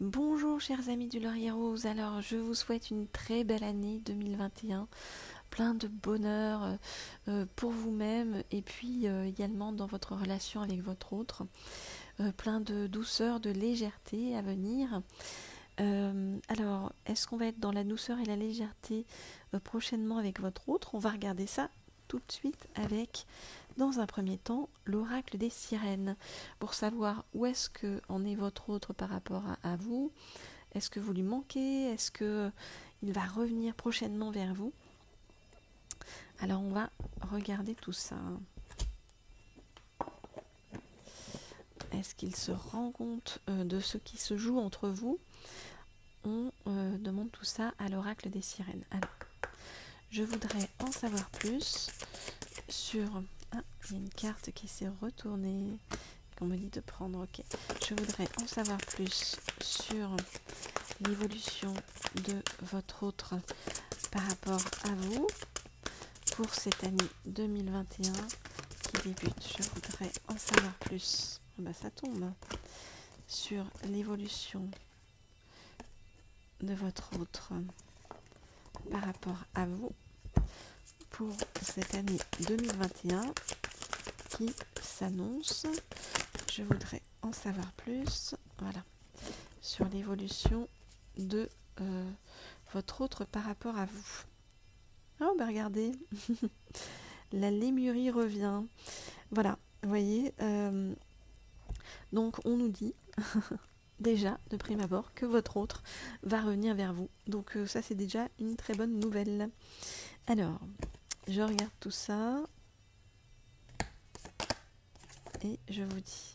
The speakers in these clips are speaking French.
Bonjour chers amis du Laurier Rose, alors je vous souhaite une très belle année 2021, plein de bonheur pour vous-même et puis également dans votre relation avec votre autre, plein de douceur, de légèreté à venir. Alors, est-ce qu'on va être dans la douceur et la légèreté prochainement avec votre autre? On va regarder ça tout de suite avec, dans un premier temps, l'oracle des sirènes, pour savoir où est-ce que en est votre autre par rapport à vous. Est-ce que vous lui manquez? Est-ce que il va revenir prochainement vers vous? Alors on va regarder tout ça. Est-ce qu'il se rend compte de ce qui se joue entre vous? On demande tout ça à l'oracle des sirènes. Alors, je voudrais en savoir plus sur... Ah, il y a une carte qui s'est retournée, qu'on me dit de prendre, ok. Je voudrais en savoir plus sur l'évolution de votre autre par rapport à vous pour cette année 2021 qui débute. Je voudrais en savoir plus. Bah, ça tombe sur l'évolution de votre autre par rapport à vous pour cette année 2021 qui s'annonce. Je voudrais en savoir plus, voilà, sur l'évolution de votre autre par rapport à vous. Oh, bah regardez, la lémurie revient. Voilà, vous voyez, donc on nous dit déjà de prime abord que votre autre va revenir vers vous. Donc ça c'est déjà une très bonne nouvelle. Alors, je regarde tout ça et je vous dis.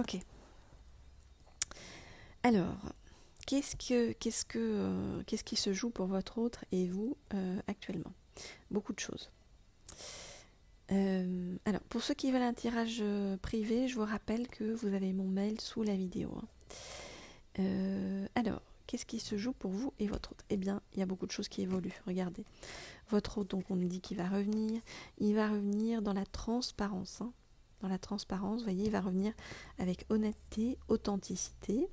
Ok. Alors, qu'est-ce qui se joue pour votre autre et vous actuellement? Beaucoup de choses. Alors, pour ceux qui veulent un tirage privé, je vous rappelle que vous avez mon mail sous la vidéo. Alors, qu'est-ce qui se joue pour vous et votre autre? Eh bien, il y a beaucoup de choses qui évoluent. Regardez. Votre autre, donc on nous dit qu'il va revenir. Il va revenir dans la transparence. Dans la transparence, vous voyez, il va revenir avec honnêteté, authenticité.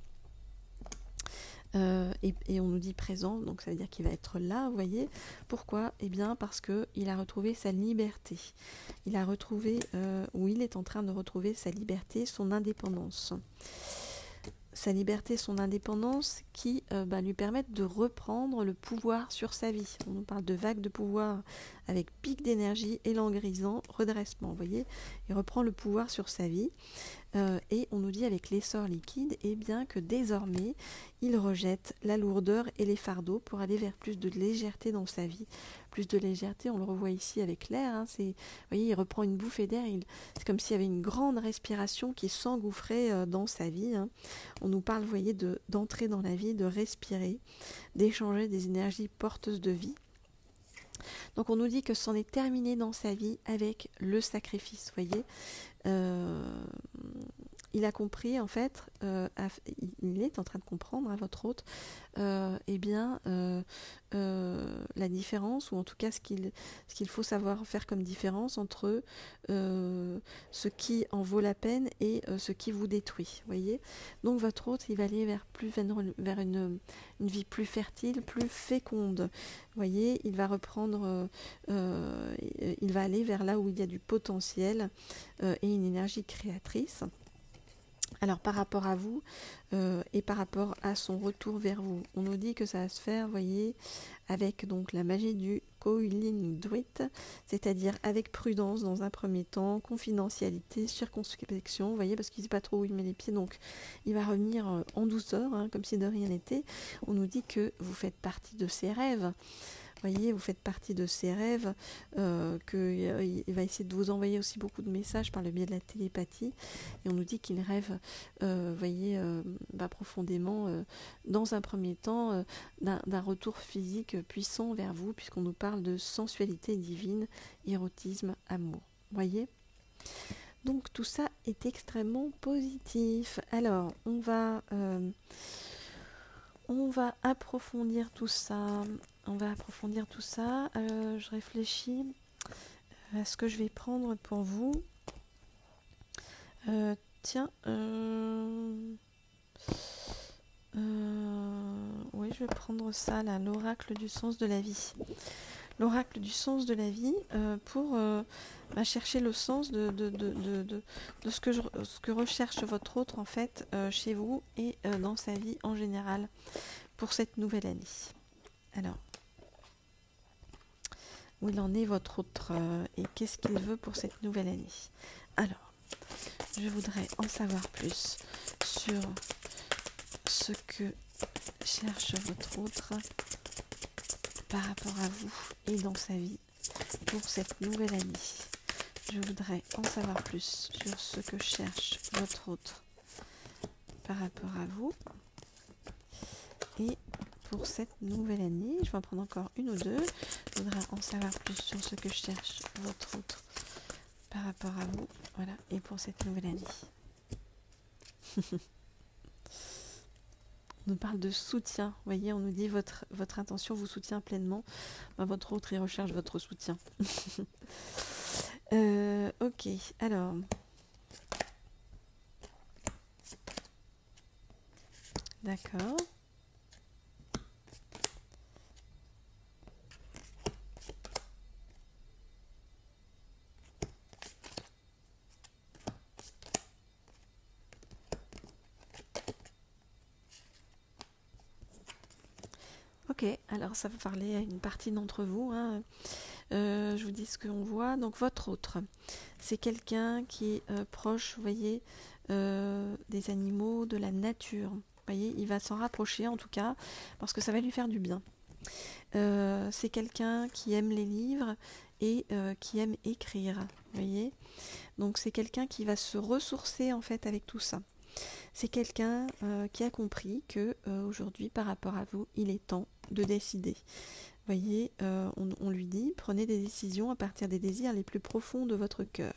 Et on nous dit présent, donc ça veut dire qu'il va être là, vous voyez. Pourquoi? Eh bien parce qu'il a retrouvé sa liberté. Il a retrouvé, ou il est en train de retrouver sa liberté, son indépendance. Sa liberté, son indépendance qui lui permettent de reprendre le pouvoir sur sa vie. On nous parle de vagues de pouvoir avec pic d'énergie, élan grisant, redressement. Vous voyez, il reprend le pouvoir sur sa vie. Et on nous dit avec l'essor liquide bien que désormais il rejette la lourdeur et les fardeaux pour aller vers plus de légèreté dans sa vie. Plus de légèreté, on le revoit ici avec l'air. Vous voyez, il reprend une bouffée d'air. C'est comme s'il y avait une grande respiration qui s'engouffrait dans sa vie. On nous parle, vous voyez, d'entrer dans la vie, de respirer, d'échanger des énergies porteuses de vie. Donc on nous dit que c'en est terminé dans sa vie avec le sacrifice, vous voyez. Il a compris en fait, il est en train de comprendre à votre hôte, la différence, ou en tout cas ce qu'il faut savoir faire comme différence entre ce qui en vaut la peine et ce qui vous détruit, voyez. Donc votre hôte, il va aller vers une vie plus fertile, plus féconde, voyez. Il va reprendre, il va aller vers là où il y a du potentiel et une énergie créatrice. Alors par rapport à vous et par rapport à son retour vers vous, on nous dit que ça va se faire, vous voyez, avec donc la magie du Koh-Lin-Druit, c'est-à-dire avec prudence dans un premier temps, confidentialité, circonspection, vous voyez, parce qu'il ne sait pas trop où il met les pieds, donc il va revenir en douceur, comme si de rien n'était. On nous dit que vous faites partie de ses rêves. voyez, vous faites partie de ses rêves, qu'il va essayer de vous envoyer aussi beaucoup de messages par le biais de la télépathie, et on nous dit qu'il rêve, voyez, profondément, dans un premier temps, d'un retour physique puissant vers vous, puisqu'on nous parle de sensualité divine, érotisme, amour, voyez. Donc tout ça est extrêmement positif. Alors, on va approfondir tout ça. Je réfléchis à ce que je vais prendre pour vous. Tiens, oui, je vais prendre ça là, l'oracle du sens de la vie. L'oracle du sens de la vie pour chercher le sens de ce que recherche votre autre en fait chez vous et dans sa vie en général pour cette nouvelle année. Alors, où il en est votre autre et qu'est-ce qu'il veut pour cette nouvelle année? Alors, je voudrais en savoir plus sur ce que cherche votre autre par rapport à vous et dans sa vie pour cette nouvelle année. Je voudrais en savoir plus sur ce que cherche votre autre par rapport à vous et pour cette nouvelle année. Je vais en prendre encore une ou deux. Je voudrais en savoir plus sur ce que cherche votre autre par rapport à vous, voilà, et pour cette nouvelle année. On nous parle de soutien, vous voyez, on nous dit votre intention vous soutient pleinement, votre autre il recherche votre soutien. Ok, alors. D'accord. Ok, alors ça va parler à une partie d'entre vous. Hein. Je vous dis ce qu'on voit. Donc votre autre, c'est quelqu'un qui est proche, vous voyez, des animaux, de la nature. Vous voyez, il va s'en rapprocher en tout cas, parce que ça va lui faire du bien. C'est quelqu'un qui aime les livres et qui aime écrire. Vous voyez, donc c'est quelqu'un qui va se ressourcer en fait avec tout ça. C'est quelqu'un qui a compris que aujourd'hui, par rapport à vous, il est temps de décider. Vous voyez, on lui dit, prenez des décisions à partir des désirs les plus profonds de votre cœur.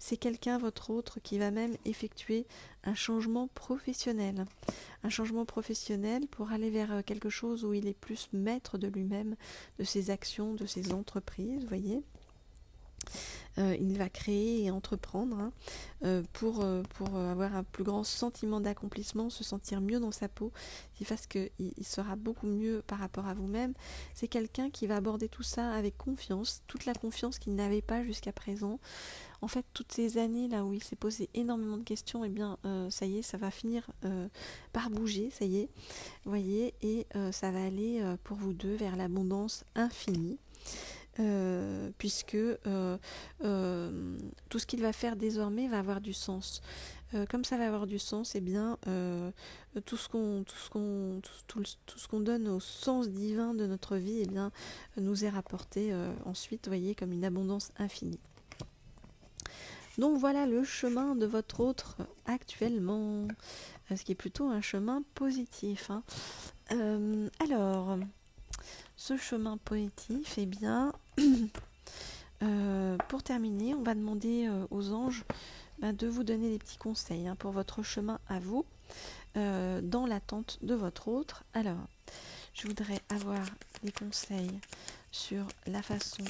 C'est quelqu'un, votre autre, qui va même effectuer un changement professionnel. Un changement professionnel pour aller vers quelque chose où il est plus maître de lui-même, de ses actions, de ses entreprises, vous voyez. Il va créer et entreprendre pour avoir un plus grand sentiment d'accomplissement, se sentir mieux dans sa peau, qui fasse qu'il sera beaucoup mieux par rapport à vous-même. C'est quelqu'un qui va aborder tout ça avec confiance, toute la confiance qu'il n'avait pas jusqu'à présent. En fait, toutes ces années là où il s'est posé énormément de questions, eh bien, ça y est, ça va finir par bouger, ça y est, vous voyez, et ça va aller pour vous deux vers l'abondance infinie. Puisque tout ce qu'il va faire désormais va avoir du sens. Comme ça va avoir du sens, eh bien, tout ce qu'on donne au sens divin de notre vie, eh bien, nous est rapporté ensuite, vous voyez, comme une abondance infinie. Donc voilà le chemin de votre autre actuellement, ce qui est plutôt un chemin positif. Hein. Alors, ce chemin positif, eh bien, pour terminer, on va demander aux anges de vous donner des petits conseils pour votre chemin à vous, dans l'attente de votre autre. Alors, je voudrais avoir des conseils sur la façon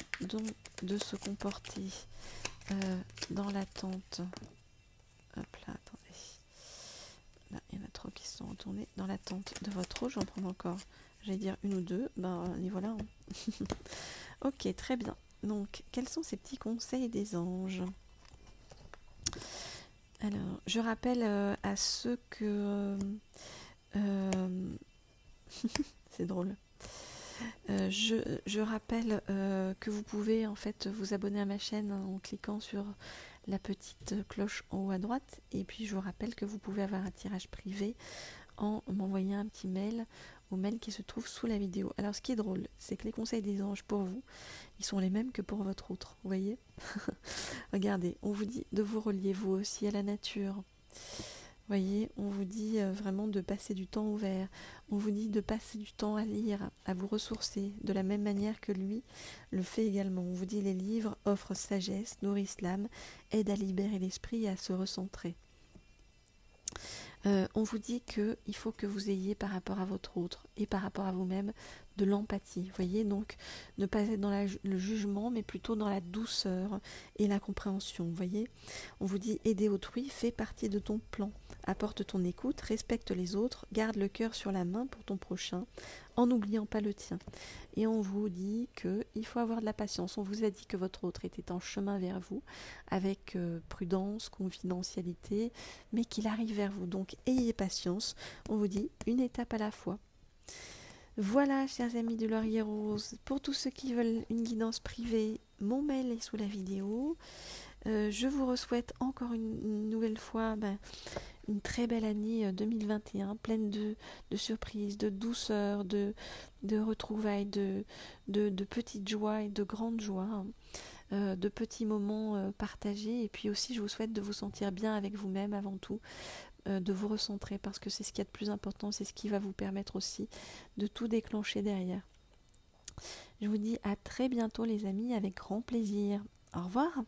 de se comporter dans l'attente. Hop là, attendez. Là, il y en a trop qui se sont retournés. Dans l'attente de votre autre, j'en prends encore, j'allais dire une ou deux. Les voilà. Ok, très bien. Donc, quels sont ces petits conseils des anges? Alors, je rappelle à ceux que... c'est drôle. Je rappelle que vous pouvez en fait vous abonner à ma chaîne en cliquant sur la petite cloche en haut à droite. Et puis, je vous rappelle que vous pouvez avoir un tirage privé en m'envoyant un petit mail au mail qui se trouve sous la vidéo. Alors ce qui est drôle, c'est que les conseils des anges pour vous, ils sont les mêmes que pour votre autre, vous voyez. Regardez, on vous dit de vous relier vous aussi à la nature. Vous voyez, on vous dit vraiment de passer du temps au vert. On vous dit de passer du temps à lire, à vous ressourcer, de la même manière que lui le fait également. On vous dit les livres offrent sagesse, nourrissent l'âme, aident à libérer l'esprit et à se recentrer. On vous dit qu'il faut que vous ayez par rapport à votre autre et par rapport à vous-même de l'empathie. Vous voyez, donc ne pas être dans le jugement, mais plutôt dans la douceur et la compréhension. Vous voyez, on vous dit aider autrui fait partie de ton plan. Apporte ton écoute, respecte les autres, garde le cœur sur la main pour ton prochain, en n'oubliant pas le tien. Et on vous dit qu'il faut avoir de la patience. On vous a dit que votre autre était en chemin vers vous, avec prudence, confidentialité, mais qu'il arrive vers vous. Donc ayez patience. On vous dit une étape à la fois. Voilà, chers amis de Laurier Rose, pour tous ceux qui veulent une guidance privée, mon mail est sous la vidéo. Je vous souhaite encore une nouvelle fois une très belle année 2021, pleine de surprises, de douceur, de retrouvailles, de petites joies et de grandes joies, de petits moments partagés. Et puis aussi, je vous souhaite de vous sentir bien avec vous-même avant tout, de vous recentrer, parce que c'est ce qu'il y a de plus important, c'est ce qui va vous permettre aussi de tout déclencher derrière. Je vous dis à très bientôt les amis, avec grand plaisir. Au revoir.